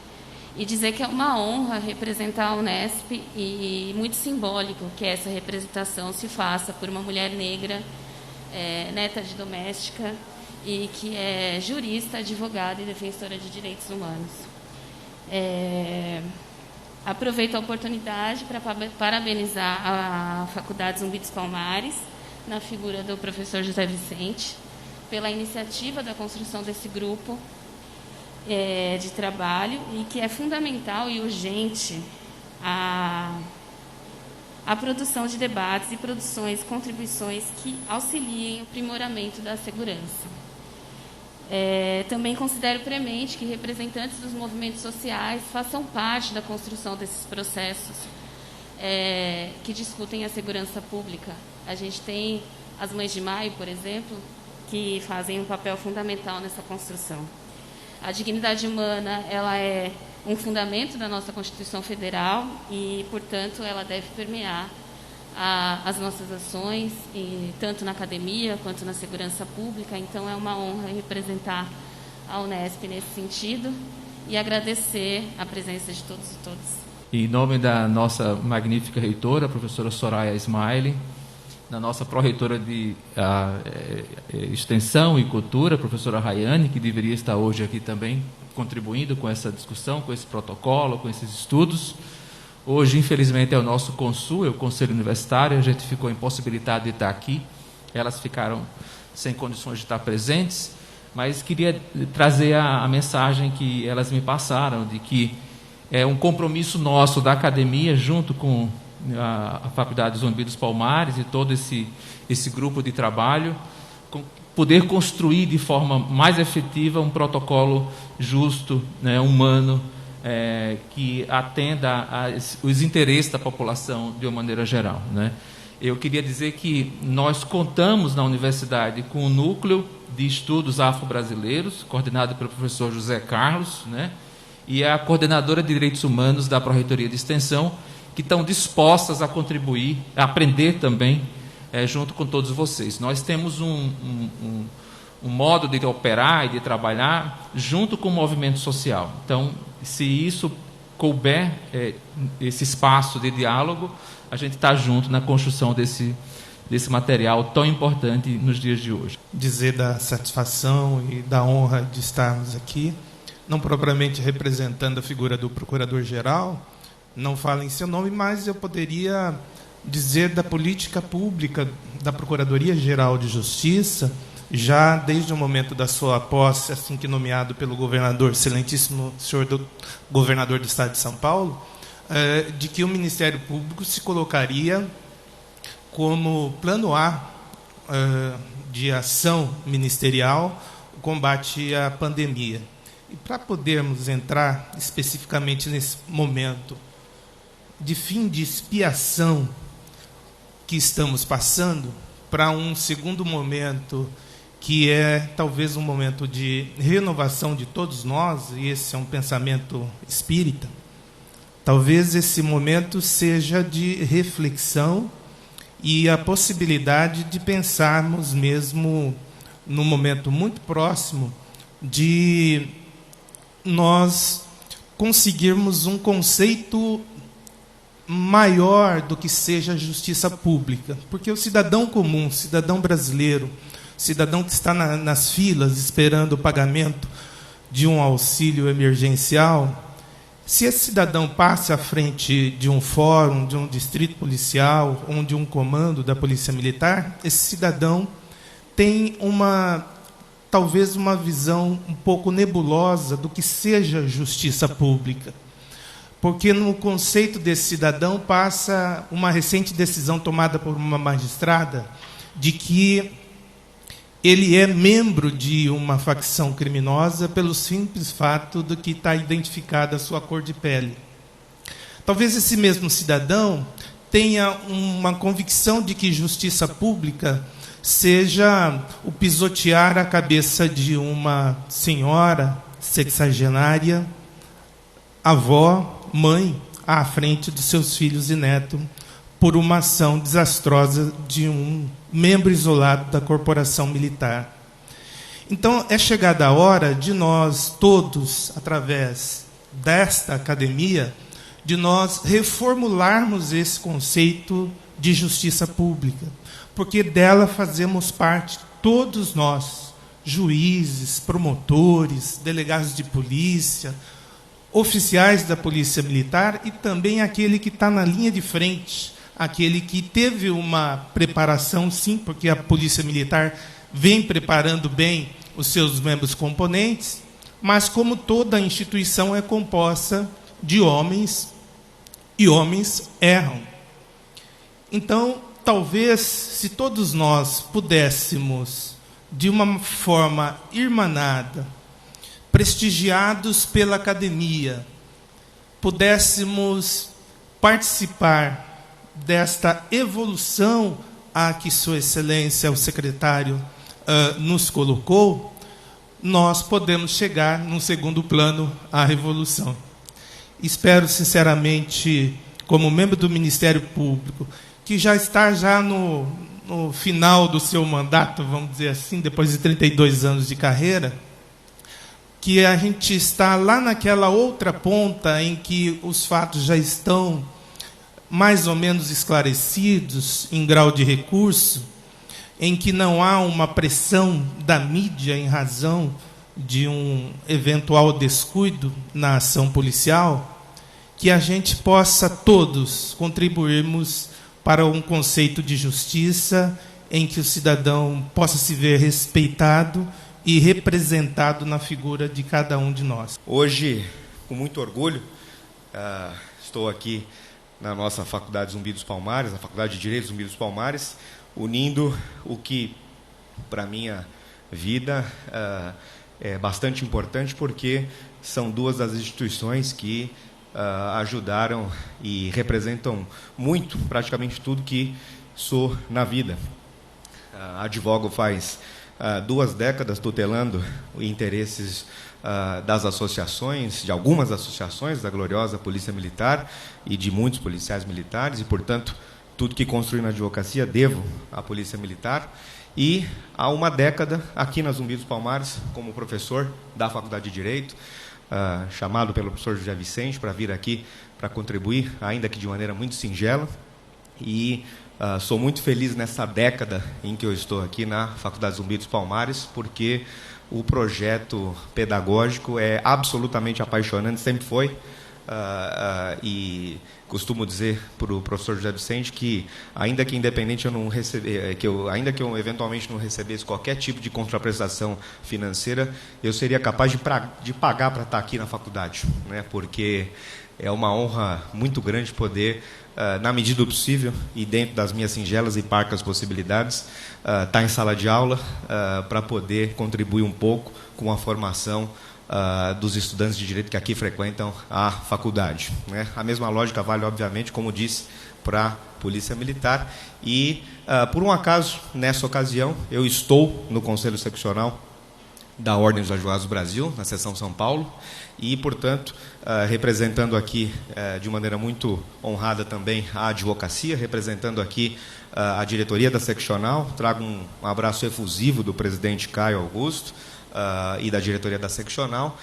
e dizer que é uma honra representar a Unesp, e muito simbólico que essa representação se faça por uma mulher negra, neta de doméstica, e que é jurista, advogada e defensora de direitos humanos. Aproveito a oportunidade para parabenizar a Faculdade Zumbi dos Palmares, na figura do professor José Vicente, pela iniciativa da construção desse grupo de trabalho, e que é fundamental e urgente a produção de debates e contribuições que auxiliem o aprimoramento da segurança. Também considero premente que representantes dos movimentos sociais façam parte da construção desses processos que discutem a segurança pública. A gente tem as Mães de Maio, por exemplo, que fazem um papel fundamental nessa construção. A dignidade humana, ela é um fundamento da nossa Constituição Federal e, portanto, ela deve permear as nossas ações, tanto na academia quanto na segurança pública. Então, é uma honra representar a Unesp nesse sentido, e agradecer a presença de todos e todas. Em nome da nossa magnífica reitora, a professora Soraya Ismaili, da nossa pró-reitora de Extensão e Cultura, a professora Rayane, que deveria estar hoje aqui também contribuindo com essa discussão, com esse protocolo, com esses estudos. Hoje, infelizmente, é o nosso consul, é o Conselho Universitário, a gente ficou impossibilitado de estar aqui, elas ficaram sem condições de estar presentes, mas queria trazer a mensagem que elas me passaram, de que é um compromisso nosso da academia, junto com a Faculdade Zumbi dos Palmares e todo esse grupo de trabalho, poder construir de forma mais efetiva um protocolo justo, né, humano, que atenda os interesses da população de uma maneira geral, né? Eu queria dizer que nós contamos na universidade com um núcleo de estudos afro-brasileiros, coordenado pelo professor José Carlos, né, e a coordenadora de Direitos Humanos da Pró-Reitoria de Extensão, que estão dispostas a contribuir, a aprender também, junto com todos vocês. Nós temos um modo de operar e de trabalhar junto com o movimento social. Então, se isso couber, esse espaço de diálogo, a gente está junto na construção desse material tão importante nos dias de hoje. Dizer da satisfação e da honra de estarmos aqui, não propriamente representando a figura do Procurador-Geral, não falo em seu nome, mas eu poderia dizer da política pública da Procuradoria-Geral de Justiça, já desde o momento da sua posse, assim que nomeado pelo governador, excelentíssimo senhor governador do Estado de São Paulo, de que o Ministério Público se colocaria como plano A de ação ministerial o combate à pandemia. E para podermos entrar especificamente nesse momento de fim de expiação que estamos passando, para um segundo momento que é talvez um momento de renovação de todos nós, e esse é um pensamento espírita, talvez esse momento seja de reflexão e a possibilidade de pensarmos mesmo, num momento muito próximo, de nós conseguirmos um conceito maior do que seja a justiça pública. Porque o cidadão comum, o cidadão brasileiro, o cidadão que está nas filas esperando o pagamento de um auxílio emergencial, se esse cidadão passa à frente de um fórum, de um distrito policial, ou de um comando da Polícia Militar, esse cidadão tem talvez uma visão um pouco nebulosa do que seja justiça pública. Porque no conceito desse cidadão passa uma recente decisão tomada por uma magistrada de que ele é membro de uma facção criminosa pelo simples fato de que está identificada a sua cor de pele. Talvez esse mesmo cidadão tenha uma convicção de que justiça pública seja o pisotear a cabeça de uma senhora sexagenária, avó, mãe, à frente dos seus filhos e netos, por uma ação desastrosa de um membro isolado da corporação militar. Então, é chegada a hora de nós todos, através desta academia, de nós reformularmos esse conceito de justiça pública, porque dela fazemos parte todos nós, juízes, promotores, delegados de polícia, oficiais da Polícia Militar e também aquele que está na linha de frente, aquele que teve uma preparação, sim, porque a Polícia Militar vem preparando bem os seus membros componentes, mas como toda instituição é composta de homens, e homens erram. Então, talvez, se todos nós pudéssemos, de uma forma irmanada, prestigiados pela academia, pudéssemos participar desta evolução a que Sua Excelência, o secretário, nos colocou, nós podemos chegar, num segundo plano, à revolução. Espero, sinceramente, como membro do Ministério Público, que já está no final do seu mandato, vamos dizer assim, depois de 32 anos de carreira, que a gente está lá naquela outra ponta em que os fatos já estão mais ou menos esclarecidos em grau de recurso, em que não há uma pressão da mídia em razão de um eventual descuido na ação policial, que a gente possa todos contribuirmos para um conceito de justiça em que o cidadão possa se ver respeitado e representado na figura de cada um de nós. Hoje, com muito orgulho, estou aqui na nossa Faculdade Zumbi dos Palmares, na Faculdade de Direito Zumbi dos Palmares, unindo o que, para a minha vida, é bastante importante, porque são duas das instituições que ajudaram e representam muito, praticamente tudo que sou na vida. Advogo faz 2 décadas tutelando interesses das associações, de algumas associações da gloriosa Polícia Militar e de muitos policiais militares, e, portanto, tudo que construí na advocacia devo à Polícia Militar. E há 1 década, aqui na Zumbi dos Palmares, como professor da Faculdade de Direito, chamado pelo professor José Vicente para vir aqui para contribuir, ainda que de maneira muito singela. E sou muito feliz nessa década em que eu estou aqui na Faculdade Zumbi dos Palmares, porque o projeto pedagógico é absolutamente apaixonante, sempre foi. E costumo dizer para o professor José Vicente que, ainda que independente eu não receber, ainda que eu eventualmente não recebesse qualquer tipo de contraprestação financeira, eu seria capaz de pagar para estar aqui na faculdade, né? Porque é uma honra muito grande poder, na medida do possível e dentro das minhas singelas e parcas possibilidades, estar em sala de aula para poder contribuir um pouco com a formação dos estudantes de direito que aqui frequentam a faculdade, né? A mesma lógica vale, obviamente, como disse, para a Polícia Militar. E, por um acaso, nessa ocasião, eu estou no Conselho Seccional da Ordem dos Advogados do Brasil, na seção São Paulo, e, portanto, representando aqui, de maneira muito honrada também, a advocacia, representando aqui a diretoria da seccional, trago um abraço efusivo do presidente Caio Augusto, e da diretoria da seccional.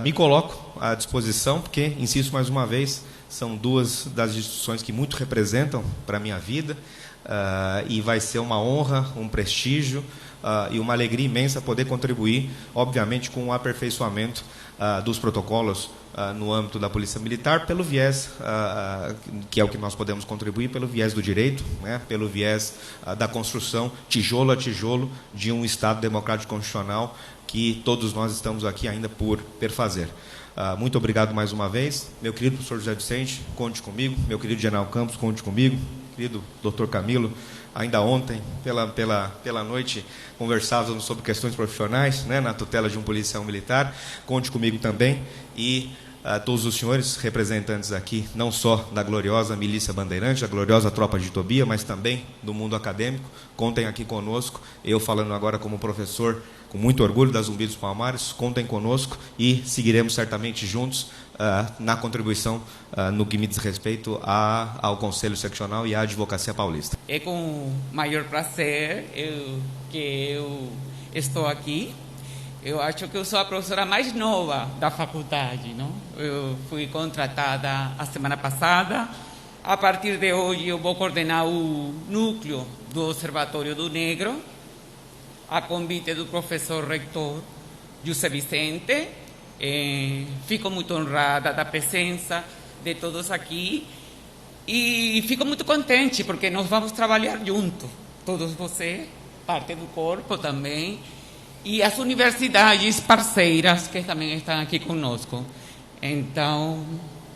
Me coloco à disposição, porque, insisto mais uma vez, são 2 das instituições que muito representam para a minha vida, e vai ser uma honra, um prestígio e uma alegria imensa poder contribuir, obviamente, com o aperfeiçoamento dos protocolos no âmbito da Polícia Militar, pelo viés, que é o que nós podemos contribuir, pelo viés do direito, né, pelo viés da construção, tijolo a tijolo, de um Estado democrático constitucional que todos nós estamos aqui ainda por perfazer. Muito obrigado mais uma vez. Meu querido professor José Vicente, conte comigo. Meu querido General Campos, conte comigo. Querido doutor Camilo, ainda ontem, pela noite, conversávamos sobre questões profissionais, né, na tutela de um policial militar. Conte comigo também. E todos os senhores representantes aqui, não só da gloriosa Milícia Bandeirante, da gloriosa Tropa de Tobia, mas também do mundo acadêmico, contem aqui conosco. Eu falando agora como professor, com muito orgulho da Zumbi dos Palmares, contem conosco e seguiremos certamente juntos na contribuição no que me diz respeito ao Conselho Seccional e à Advocacia Paulista. É com maior prazer que eu estou aqui. Eu acho que eu sou a professora mais nova da faculdade, não? Eu fui contratada a semana passada. A partir de hoje eu vou coordenar o núcleo do Observatório do Negro, a convite do professor reitor José Vicente. Fico muito honrada da presença de todos aqui e fico muito contente porque nós vamos trabalhar juntos, todos vocês, parte do corpo também, e as universidades parceiras que também estão aqui conosco. Então,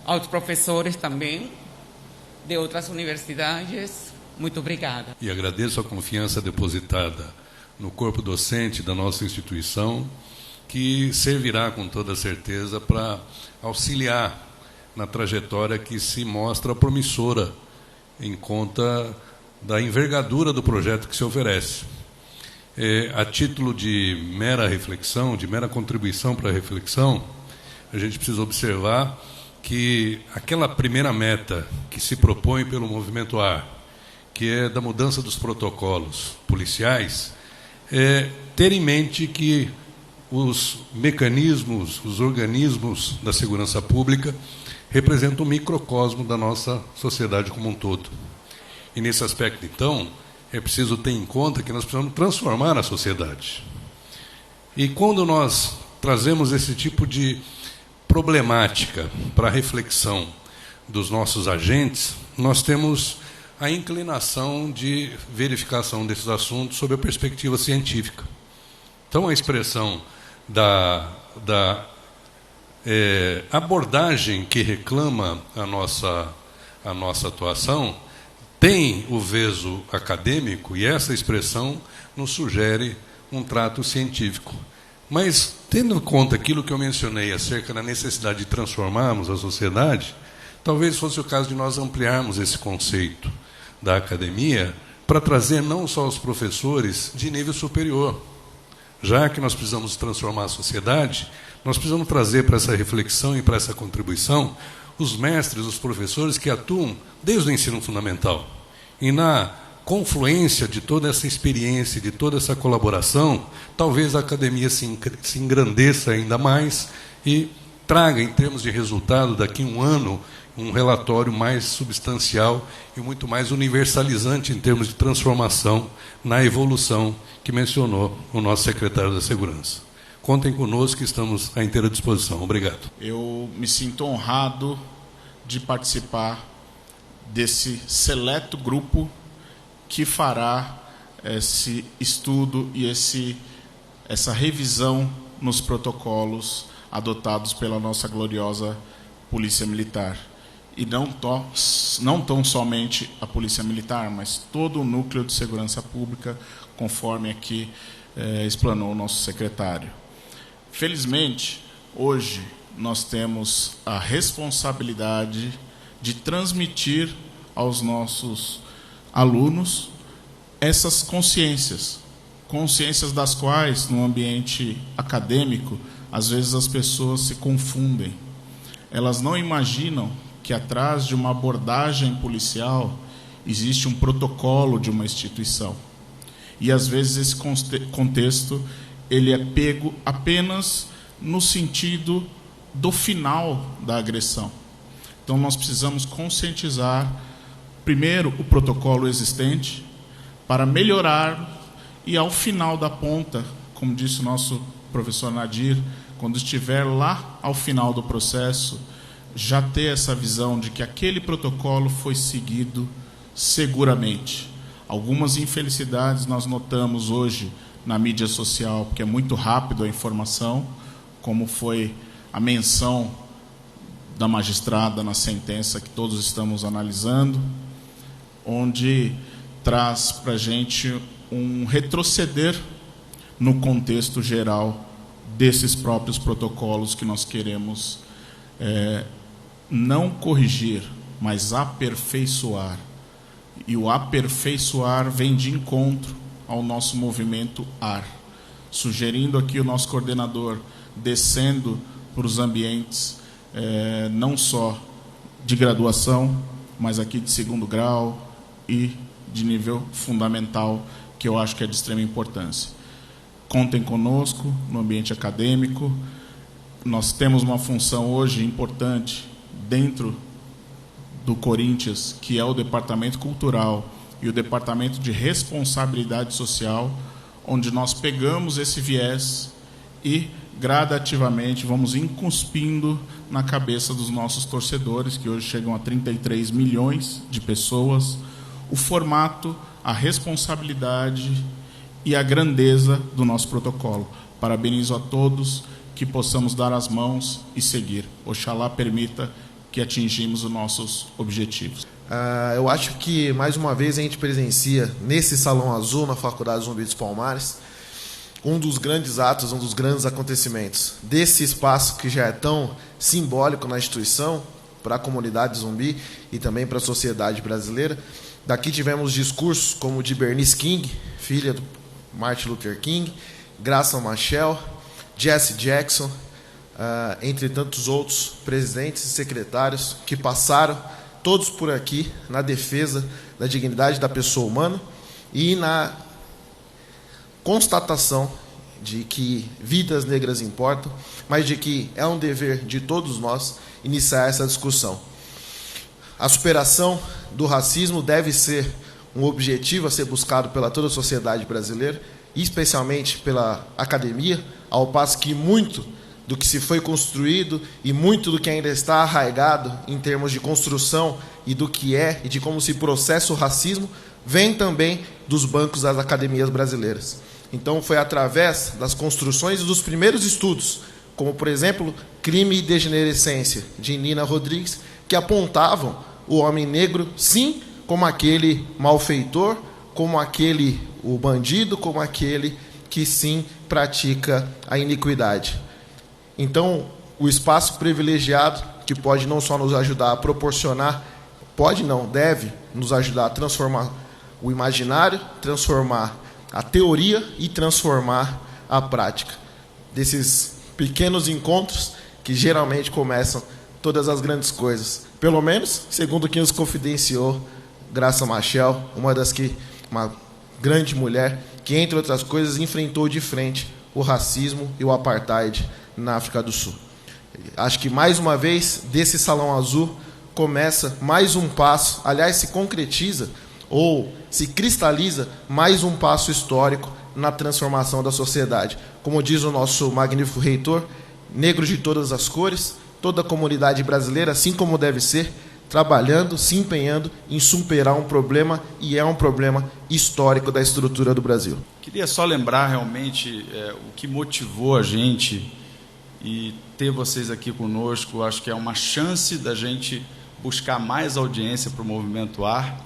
aos professores também de outras universidades, muito obrigada. E agradeço a confiança depositada no corpo docente da nossa instituição, que servirá com toda certeza para auxiliar na trajetória que se mostra promissora em conta da envergadura do projeto que se oferece. A título de mera reflexão, de mera contribuição para a reflexão, a gente precisa observar que aquela primeira meta que se propõe pelo Movimento AR, que é da mudança dos protocolos policiais, é ter em mente que os mecanismos, os organismos da segurança pública representam um microcosmo da nossa sociedade como um todo. E nesse aspecto, então, é preciso ter em conta que nós precisamos transformar a sociedade. E quando nós trazemos esse tipo de problemática para a reflexão dos nossos agentes, nós temos a inclinação de verificação desses assuntos sob a perspectiva científica. Então, a expressão da abordagem que reclama a nossa atuação tem o veso acadêmico, e essa expressão nos sugere um trato científico. Mas, tendo em conta aquilo que eu mencionei acerca da necessidade de transformarmos a sociedade, talvez fosse o caso de nós ampliarmos esse conceito da academia para trazer não só os professores de nível superior. Já que nós precisamos transformar a sociedade, nós precisamos trazer para essa reflexão e para essa contribuição os mestres, os professores que atuam desde o ensino fundamental. E na confluência de toda essa experiência, de toda essa colaboração, talvez a academia se engrandeça ainda mais e traga, em termos de resultado, daqui a um ano, um relatório mais substancial e muito mais universalizante em termos de transformação na evolução que mencionou o nosso secretário da Segurança. Contem conosco, que estamos à inteira disposição. Obrigado. Eu me sinto honrado de participar desse seleto grupo que fará esse estudo e essa revisão nos protocolos adotados pela nossa gloriosa Polícia Militar. E não tão somente a Polícia Militar, mas todo o núcleo de segurança pública, conforme aqui explanou o nosso secretário. Felizmente, hoje nós temos a responsabilidade de transmitir aos nossos alunos essas consciências das quais, no ambiente acadêmico, às vezes as pessoas se confundem. Elas não imaginam que atrás de uma abordagem policial existe um protocolo de uma instituição. E, às vezes, esse contexto ele é pego apenas no sentido do final da agressão. Então, nós precisamos conscientizar, primeiro, o protocolo existente, para melhorar, e, ao final da ponta, como disse o nosso professor Nadir, quando estiver lá ao final do processo, já ter essa visão de que aquele protocolo foi seguido seguramente. Algumas infelicidades nós notamos hoje na mídia social, porque é muito rápido a informação, como foi a menção da magistrada na sentença que todos estamos analisando, onde traz para a gente um retroceder no contexto geral desses próprios protocolos que nós queremos não corrigir, mas aperfeiçoar. E o aperfeiçoar vem de encontro ao nosso movimento AR, sugerindo aqui o nosso coordenador descendo para os ambientes não só de graduação, mas aqui de segundo grau e de nível fundamental, que eu acho que é de extrema importância. Contem conosco no ambiente acadêmico. Nós temos uma função hoje importante dentro do Corinthians, que é o Departamento Cultural e o Departamento de Responsabilidade Social, onde nós pegamos esse viés e, gradativamente, vamos incuspindo na cabeça dos nossos torcedores, que hoje chegam a 33 milhões de pessoas, o formato, a responsabilidade e a grandeza do nosso protocolo. Parabenizo a todos, que possamos dar as mãos e seguir. Oxalá permita que atingimos os nossos objetivos. Eu acho que, mais uma vez, a gente presencia, nesse Salão Azul, na Faculdade Zumbi dos Palmares, um dos grandes atos, um dos grandes acontecimentos desse espaço que já é tão simbólico na instituição, para a comunidade zumbi e também para a sociedade brasileira. Daqui tivemos discursos como o de Bernice King, filha do Martin Luther King, Graça Machel, Jesse Jackson, entre tantos outros presidentes e secretários que passaram todos por aqui na defesa da dignidade da pessoa humana e na constatação de que vidas negras importam, mas de que é um dever de todos nós iniciar essa discussão. A superação do racismo deve ser um objetivo a ser buscado pela toda a sociedade brasileira, especialmente pela academia, ao passo que muito do que se foi construído e muito do que ainda está arraigado em termos de construção e do que é e de como se processa o racismo, vem também dos bancos das academias brasileiras. Então, foi através das construções e dos primeiros estudos, como, por exemplo, Crime e Degenerescência, de Nina Rodrigues, que apontavam o homem negro, sim, como aquele malfeitor, como aquele, o bandido, como aquele que, sim, pratica a iniquidade. Então, o espaço privilegiado, que pode não só nos ajudar a proporcionar, pode não, deve nos ajudar a transformar o imaginário, transformar a teoria e transformar a prática. Desses pequenos encontros que geralmente começam todas as grandes coisas. Pelo menos, segundo quem nos confidenciou, Graça Machel, uma grande mulher que, entre outras coisas, enfrentou de frente o racismo e o apartheid na África do Sul. Acho que, mais uma vez, desse Salão Azul, começa mais um passo, aliás, se concretiza ou se cristaliza mais um passo histórico na transformação da sociedade. Como diz o nosso magnífico reitor, negros de todas as cores, toda a comunidade brasileira, assim como deve ser, trabalhando, se empenhando em superar um problema, e é um problema histórico da estrutura do Brasil. Queria só lembrar realmente o que motivou a gente e ter vocês aqui conosco. Acho que é uma chance da gente buscar mais audiência para o Movimento AR.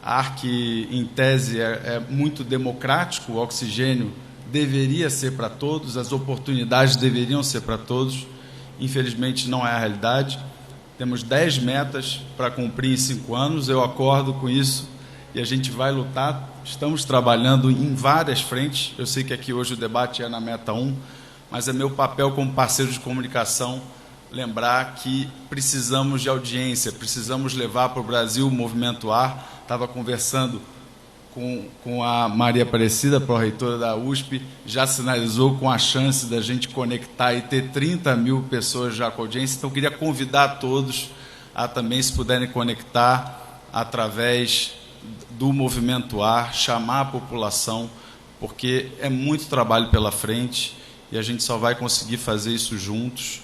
AR que, em tese, é muito democrático, o oxigênio deveria ser para todos, as oportunidades deveriam ser para todos. Infelizmente, não é a realidade. Temos 10 metas para cumprir em 5 anos, eu acordo com isso e a gente vai lutar. Estamos trabalhando em várias frentes. Eu sei que aqui hoje o debate é na meta 1, mas é meu papel como parceiro de comunicação lembrar que precisamos de audiência, precisamos levar para o Brasil o Movimento AR. Estava conversando com a Maria Aparecida, pró-reitora da USP, já sinalizou com a chance da gente conectar e ter 30 mil pessoas já com audiência. Então, queria convidar todos a também, se puderem conectar através do Movimento AR, chamar a população, porque é muito trabalho pela frente e a gente só vai conseguir fazer isso juntos.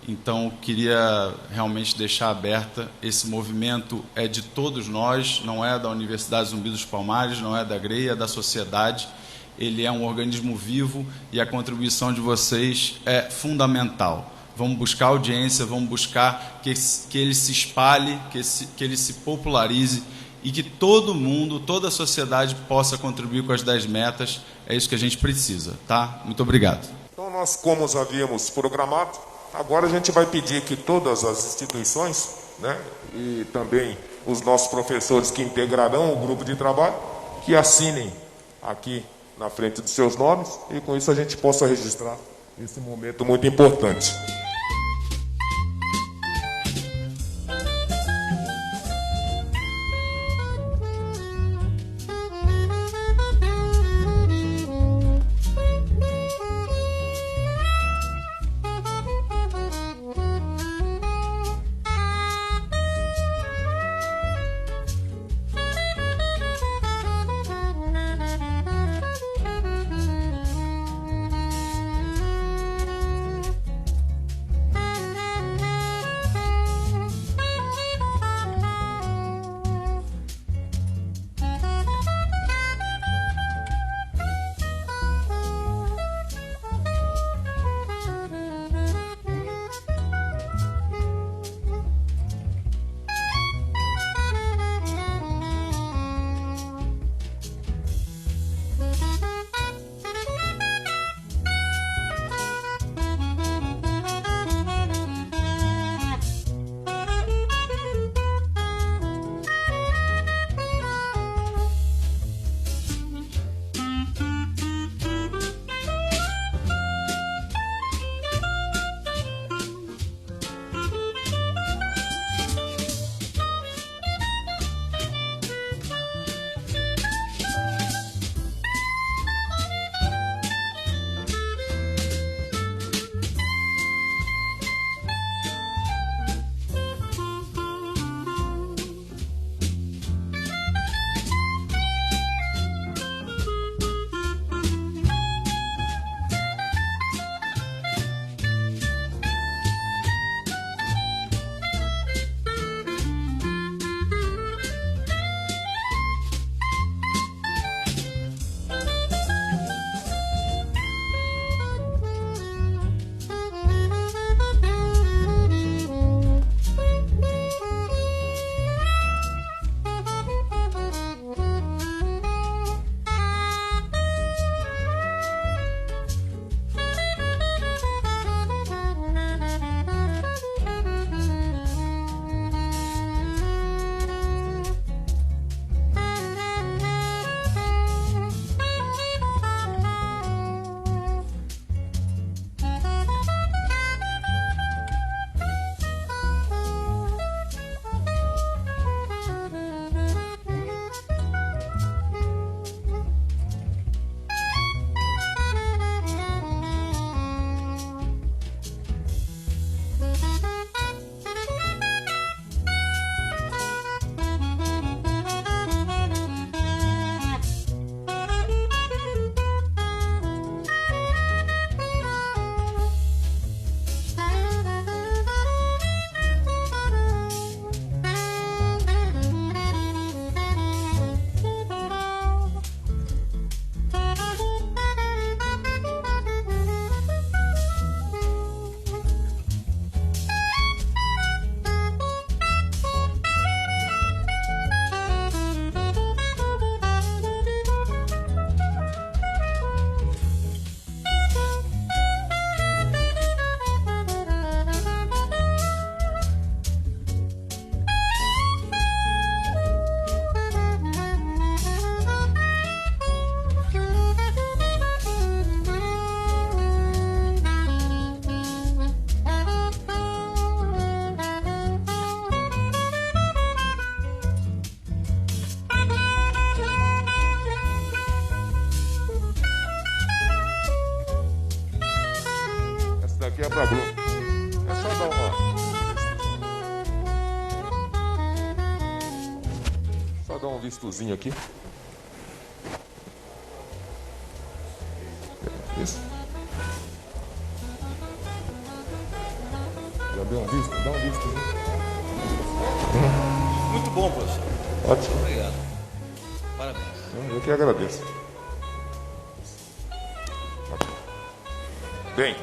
Então, queria realmente deixar aberta, esse movimento é de todos nós, não é da Universidade Zumbi dos Palmares, não é da GREI, é da sociedade. Ele é um organismo vivo e a contribuição de vocês é fundamental. Vamos buscar audiência, vamos buscar que ele se espalhe, que ele se popularize e que todo mundo, toda a sociedade possa contribuir com as 10 metas. É isso que a gente precisa, tá? Muito obrigado. Então, nós, como havíamos programado, agora a gente vai pedir que todas as instituições, né, e também os nossos professores que integrarão o grupo de trabalho, que assinem aqui na frente dos seus nomes, e com isso a gente possa registrar esse momento muito importante. aqui é pra Globo. É só dar uma... Só dar um vistozinho aqui. Isso. Já deu um visto? Dá um visto. Muito bom, professor. Ótimo. Obrigado. Parabéns. Eu que agradeço. Bem,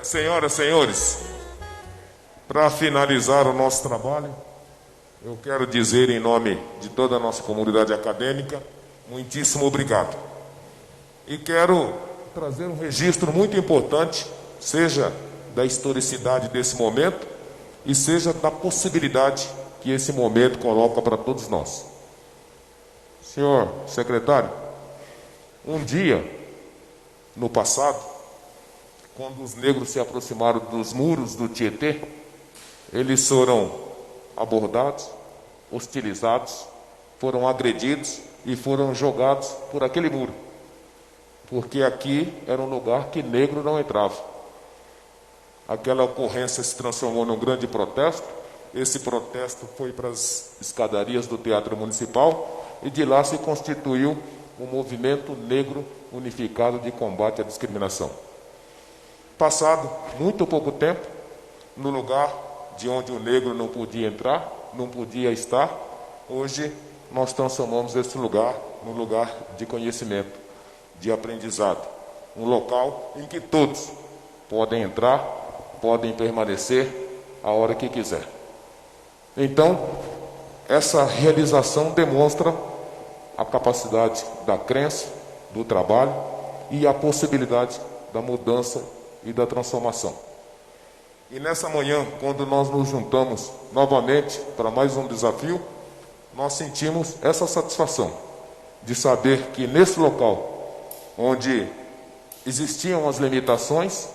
senhoras e senhores, para finalizar o nosso trabalho, eu quero dizer em nome de toda a nossa comunidade acadêmica, muitíssimo obrigado. E quero trazer um registro muito importante, seja da historicidade desse momento e seja da possibilidade que esse momento coloca para todos nós. Senhor secretário, um dia, no passado, quando os negros se aproximaram dos muros do Tietê, eles foram abordados, hostilizados, foram agredidos e foram jogados por aquele muro, porque aqui era um lugar que negro não entrava. Aquela ocorrência se transformou num grande protesto. Esse protesto foi para as escadarias do Teatro Municipal e de lá se constituiu o Movimento Negro Unificado de Combate à Discriminação. Passado muito pouco tempo, no lugar de onde o negro não podia entrar, não podia estar, hoje nós transformamos esse lugar num lugar de conhecimento, de aprendizado, um local em que todos podem entrar, podem permanecer a hora que quiser. Então, essa realização demonstra a capacidade da crença, do trabalho e a possibilidade da mudança e da transformação. E nessa manhã, quando nós nos juntamos novamente para mais um desafio, nós sentimos essa satisfação de saber que nesse local, onde existiam as limitações,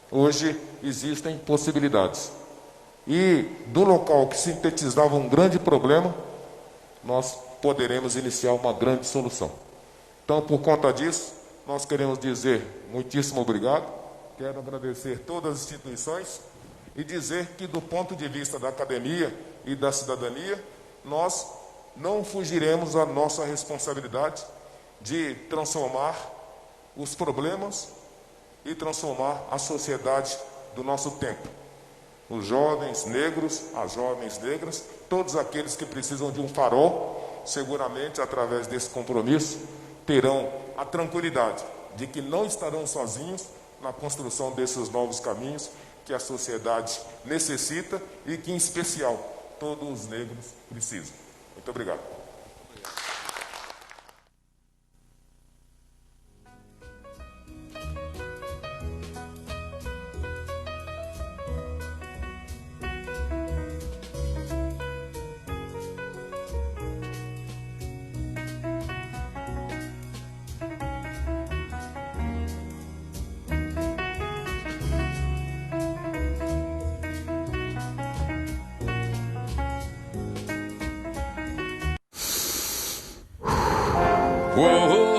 hoje existem possibilidades. E do local que sintetizava um grande problema, nós poderemos iniciar uma grande solução. Então, por conta disso, nós queremos dizer muitíssimo obrigado. Quero agradecer todas as instituições e dizer que, do ponto de vista da academia e da cidadania, nós não fugiremos à nossa responsabilidade de transformar os problemas e transformar a sociedade do nosso tempo. Os jovens negros, as jovens negras, todos aqueles que precisam de um farol, seguramente, através desse compromisso, terão a tranquilidade de que não estarão sozinhos na construção desses novos caminhos que a sociedade necessita e que, em especial, todos os negros precisam. Muito obrigado. Whoa.